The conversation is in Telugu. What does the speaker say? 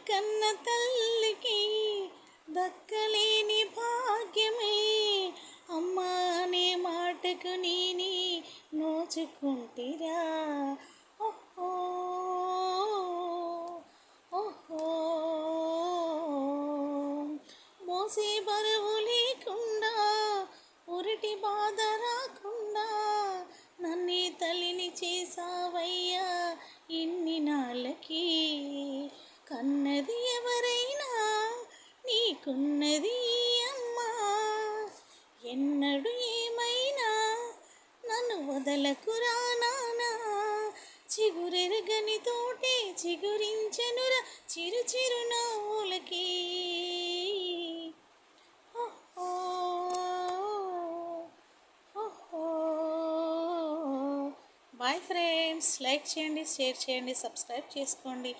కన్న తల్లికి దక్కలేని భాగ్యమే అమ్మా అనే మాటకు నేనే నోచుకుంటిరా. ఓహో ఓహో మోసే బరువు లేకుండా ఉరిటి బాధ రాకుండా నన్నే తల్లిని చేసావయ్యా ఇన్ని నాళ్ళకి. కన్నది ఎవరైనా నీకున్నది అమ్మా, ఎన్నడు ఏమైనా నన్ను వదలకురా నానా. చిగురెరగని తోటే చిగురించెనురా చిరు చిరు నవ్వులకి. బాయ్ ఫ్రెండ్స్, లైక్ చేయండి, షేర్ చేయండి, సబ్స్క్రైబ్ చేసుకోండి.